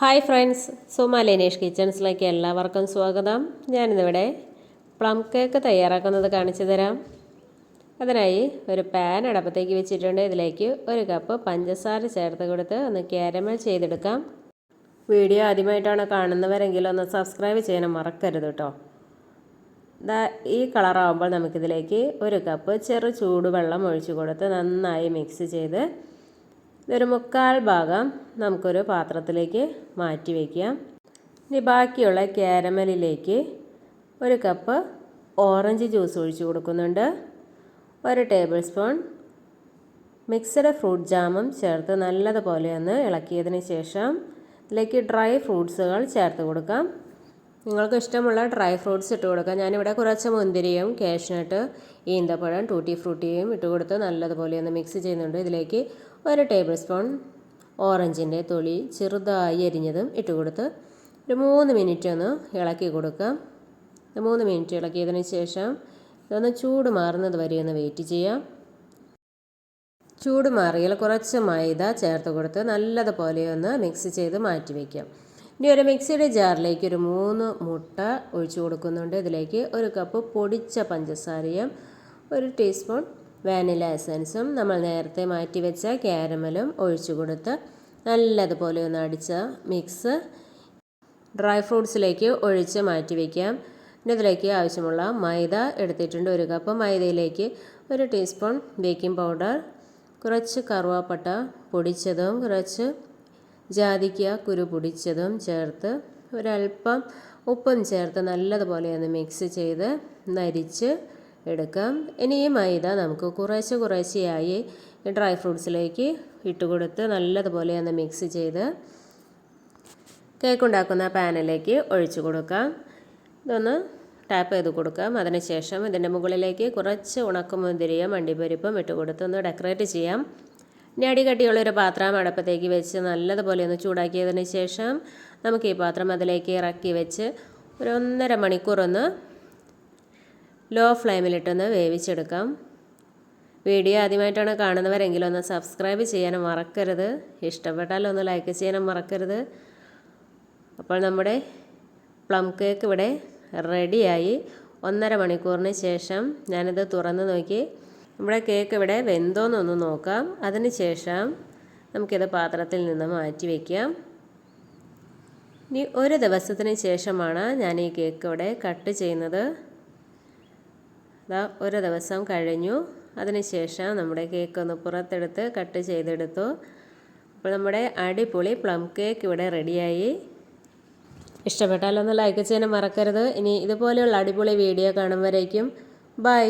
Hi friends, Suma Linesh കിച്ചൺസിലേക്ക് എല്ലാവർക്കും സ്വാഗതം. ഞാനിന്നിവിടെ പ്ലം കേക്ക് തയ്യാറാക്കുന്നത് കാണിച്ചു തരാം. അതിനായി ഒരു പാൻ അടുപ്പത്തേക്ക് വെച്ചിട്ടുണ്ട്. ഇതിലേക്ക് 1 കപ്പ് പഞ്ചസാര ചേർത്ത് കൊടുത്ത് ഒന്ന് കാരമൽ ചെയ്തെടുക്കാം. വീഡിയോ ആദ്യമായിട്ടാണ് കാണുന്നവരെങ്കിൽ ഒന്ന് സബ്സ്ക്രൈബ് ചെയ്യാനും മറക്കരുത് കേട്ടോ. ഈ കളറാകുമ്പോൾ നമുക്കിതിലേക്ക് 1 കപ്പ് ചെറു ചൂടുവെള്ളം ഒഴിച്ചു കൊടുത്ത് നന്നായി മിക്സ് ചെയ്ത് ഇതൊരു 1/4 ഭാഗം നമുക്കൊരു പാത്രത്തിലേക്ക് മാറ്റി വയ്ക്കാം. ഇനി ബാക്കിയുള്ള കാരമലിലേക്ക് 1 കപ്പ് ഓറഞ്ച് ജ്യൂസ് ഒഴിച്ചു കൊടുക്കുന്നുണ്ട്. 1 ടേബിൾ സ്പൂൺ മിക്സഡ് ഫ്രൂട്ട് ജാമും ചേർത്ത് നല്ലതുപോലെ ഒന്ന് ഇളക്കിയതിന് ശേഷം ഇതിലേക്ക് ഡ്രൈ ഫ്രൂട്ട്സുകൾ ചേർത്ത് കൊടുക്കാം. നിങ്ങൾക്ക് ഇഷ്ടമുള്ള ഡ്രൈ ഫ്രൂട്ട്സ് ഇട്ട് കൊടുക്കാം. ഞാനിവിടെ കുറച്ച് മുന്തിരിയും കാഷ്നട്ട്, ഈന്തപ്പഴം, ടൂട്ടി ഫ്രൂട്ടിയും ഇട്ട് കൊടുത്ത് നല്ലതുപോലെ ഒന്ന് മിക്സ് ചെയ്യുന്നുണ്ട്. ഇതിലേക്ക് 1 ടേബിൾ സ്പൂൺ ഓറഞ്ചിൻ്റെ തൊലി ചെറുതായി അരിഞ്ഞതും ഇട്ട് കൊടുത്ത് ഒരു 3 മിനിറ്റ് ഒന്ന് ഇളക്കി കൊടുക്കാം. 3 മിനിറ്റ് ഇളക്കിയതിന് ശേഷം ഇതൊന്ന് ചൂട് മാറുന്നത് വരെ ഒന്ന് വെയിറ്റ് ചെയ്യാം. ചൂട് മാറിയാൽ കുറച്ച് മൈദ ചേർത്ത് കൊടുത്ത് നല്ലതുപോലെ ഒന്ന് മിക്സ് ചെയ്ത് മാറ്റി വയ്ക്കാം. ഇനി ഒരു മിക്സിയുടെ ജാറിലേക്ക് ഒരു 3 മുട്ട ഒഴിച്ചു കൊടുക്കുന്നുണ്ട്. ഇതിലേക്ക് 1 കപ്പ് പൊടിച്ച പഞ്ചസാരയും 1 ടീസ്പൂൺ വാനില എസൻസും നമ്മൾ നേരത്തെ മാറ്റി വെച്ച കാരമലും ഒഴിച്ചു കൊടുത്ത് നല്ലതുപോലെ ഒന്ന് അടിച്ച മിക്സ് ഡ്രൈ ഫ്രൂട്ട്സിലേക്ക് ഒഴിച്ച് മാറ്റി വയ്ക്കാം. ഇനി ഇതിലേക്ക് ആവശ്യമുള്ള മൈദ എടുത്തിട്ടുണ്ട്. 1 കപ്പ് മൈദയിലേക്ക് 1 ടീസ്പൂൺ ബേക്കിംഗ് പൗഡർ, കുറച്ച് കറുവാപ്പട്ട പൊടിച്ചതും കുറച്ച് ജാതിക്ക കുരു പൊടിച്ചതും ചേർത്ത് ഒരല്പം ഉപ്പും ചേർത്ത് നല്ലതുപോലെ ഒന്ന് മിക്സ് ചെയ്ത് നരിച്ച് എടുക്കാം. ഇനി ഈ മൈദ നമുക്ക് കുറേശ്ശെയായി ഡ്രൈ ഫ്രൂട്ട്സിലേക്ക് ഇട്ട് കൊടുത്ത് നല്ലതുപോലെ ഒന്ന് മിക്സ് ചെയ്ത് കേക്ക് ഉണ്ടാക്കുന്ന പാനിലേക്ക് ഒഴിച്ചു കൊടുക്കാം. ഇതൊന്ന് ടാപ്പ് ചെയ്ത് കൊടുക്കാം. അതിനുശേഷം ഇതിൻ്റെ മുകളിലേക്ക് കുറച്ച് ഉണക്കമുന്തിരിയും അണ്ടിപ്പരിപ്പും ഇട്ട് കൊടുത്ത് ഒന്ന് ഡെക്കറേറ്റ് ചെയ്യാം. ഇനി അടികട്ടിയുള്ളൊരു പാത്രം അടുപ്പത്തേക്ക് വെച്ച് നല്ലതുപോലെ ഒന്ന് ചൂടാക്കിയതിന് ശേഷം നമുക്ക് ഈ പാത്രം അതിലേക്ക് ഇറക്കി വെച്ച് ഒരു 1.5 മണിക്കൂർ ഒന്ന് ലോ ഫ്ലെയിമിലിട്ടൊന്ന് വേവിച്ചെടുക്കാം. വീഡിയോ ആദ്യമായിട്ടാണ് കാണുന്നവരെങ്കിലും ഒന്ന് സബ്സ്ക്രൈബ് ചെയ്യാനും മറക്കരുത്. ഇഷ്ടപ്പെട്ടാൽ ഒന്ന് ലൈക്ക് ചെയ്യാനും മറക്കരുത്. അപ്പോൾ നമ്മുടെ പ്ലം കേക്ക് ഇവിടെ റെഡിയായി. 1.5 മണിക്കൂറിന് ശേഷം ഞാനിത് തുറന്ന് നോക്കി. നമ്മുടെ കേക്ക് ഇവിടെ വെന്തോന്നൊന്ന് നോക്കാം. അതിന് ശേഷം നമുക്കിത് പാത്രത്തിൽ നിന്ന് മാറ്റി വയ്ക്കാം. ഇനി 1 ദിവസത്തിന് ശേഷമാണ് ഞാൻ ഈ കേക്ക് ഇവിടെ കട്ട് ചെയ്യുന്നത്. 1 ദിവസം കഴിഞ്ഞു. അതിനുശേഷം നമ്മുടെ കേക്ക് ഒന്ന് പുറത്തെടുത്ത് കട്ട് ചെയ്തെടുത്തു. അപ്പോൾ നമ്മുടെ അടിപൊളി പ്ലം കേക്ക് ഇവിടെ റെഡിയായി. ഇഷ്ടപ്പെട്ടാലൊന്ന് ലൈക്ക് ചെയ്യാനും മറക്കരുത്. ഇനി ഇതുപോലെയുള്ള അടിപൊളി വീഡിയോ കാണുമ്പോഴേക്കും ബൈ.